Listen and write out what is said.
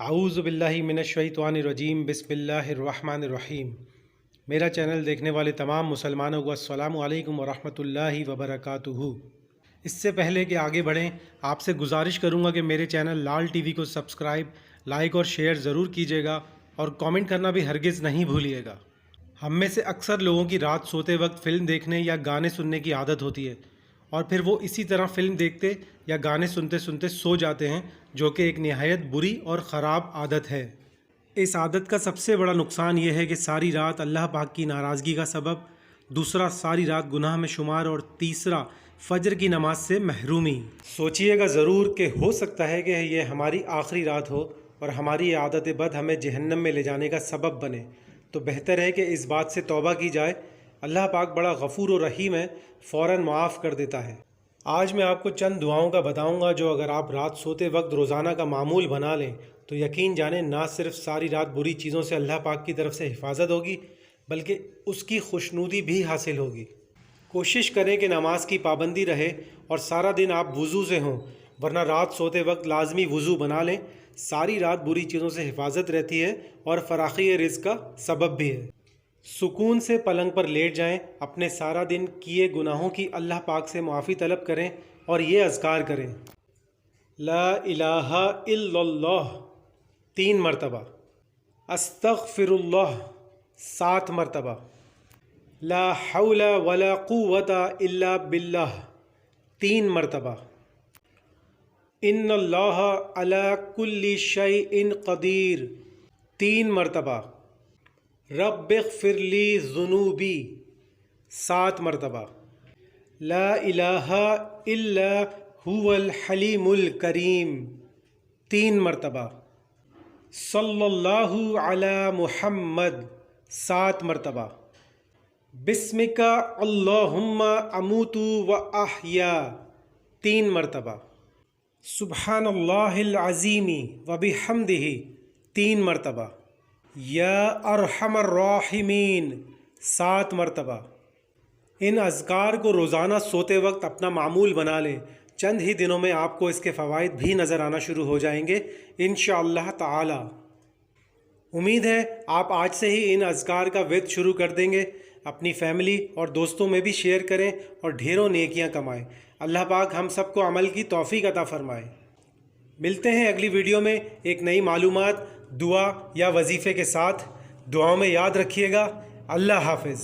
اعوذ باللہ من الشیطان الرجیم، بسم اللہ الرحمن الرحیم۔ میرا چینل دیکھنے والے تمام مسلمانوں کو السلام علیکم ورحمۃ اللہ وبرکاتہ۔ اس سے پہلے کہ آگے بڑھیں، آپ سے گزارش کروں گا کہ میرے چینل لال ٹی وی کو سبسکرائب، لائک اور شیئر ضرور کیجیے گا اور کامنٹ کرنا بھی ہرگز نہیں بھولیے گا۔ ہم میں سے اکثر لوگوں کی رات سوتے وقت فلم دیکھنے یا گانے سننے کی عادت ہوتی ہے، اور پھر وہ اسی طرح فلم دیکھتے یا گانے سنتے سنتے سو جاتے ہیں، جو کہ ایک نہایت بری اور خراب عادت ہے۔ اس عادت کا سب سے بڑا نقصان یہ ہے کہ ساری رات اللہ پاک کی ناراضگی کا سبب، دوسرا ساری رات گناہ میں شمار، اور تیسرا فجر کی نماز سے محرومی۔ سوچئے گا ضرور کہ ہو سکتا ہے کہ یہ ہماری آخری رات ہو اور ہماری یہ عادت بد ہمیں جہنم میں لے جانے کا سبب بنے، تو بہتر ہے کہ اس بات سے توبہ کی جائے۔ اللہ پاک بڑا غفور و رحیم ہے، فوراً معاف کر دیتا ہے۔ آج میں آپ کو چند دعاؤں کا بتاؤں گا جو اگر آپ رات سوتے وقت روزانہ کا معمول بنا لیں تو یقین جانیں نہ صرف ساری رات بری چیزوں سے اللہ پاک کی طرف سے حفاظت ہوگی، بلکہ اس کی خوشنودی بھی حاصل ہوگی۔ کوشش کریں کہ نماز کی پابندی رہے اور سارا دن آپ وضو سے ہوں، ورنہ رات سوتے وقت لازمی وضو بنا لیں۔ ساری رات بری چیزوں سے حفاظت رہتی ہے اور فراخی رزق کا سبب بھی ہے۔ سکون سے پلنگ پر لیٹ جائیں، اپنے سارا دن کیے گناہوں کی اللہ پاک سے معافی طلب کریں اور یہ اذکار کریں: لا الہ الا اللہ 3 مرتبہ، استغفر اللہ 7 مرتبہ، لا حول ولا قوت الا باللہ 3 مرتبہ، ان اللہ علی کل شیء قدیر 3 مرتبہ، رب اغفر لی ذنوبی 7 مرتبہ، لا الہ الا هو الحلیم الکریم 3 مرتبہ، صلی اللہ علی محمد 7 مرتبہ، بسمک اللہم اموت و احیا 3 مرتبہ، سبحان اللہ العظیم و بحمدہ 3 مرتبہ، یا ارحم الراحمین 7 مرتبہ۔ ان اذکار کو روزانہ سوتے وقت اپنا معمول بنا لیں، چند ہی دنوں میں آپ کو اس کے فوائد بھی نظر آنا شروع ہو جائیں گے انشاءاللہ تعالی۔ امید ہے آپ آج سے ہی ان اذکار کا ورد شروع کر دیں گے۔ اپنی فیملی اور دوستوں میں بھی شیئر کریں اور ڈھیروں نیکیاں کمائیں۔ اللہ پاک ہم سب کو عمل کی توفیق عطا فرمائے۔ ملتے ہیں اگلی ویڈیو میں ایک نئی معلومات، دعا یا وظیفے کے ساتھ۔ دعاؤں میں یاد رکھیے گا۔ اللہ حافظ۔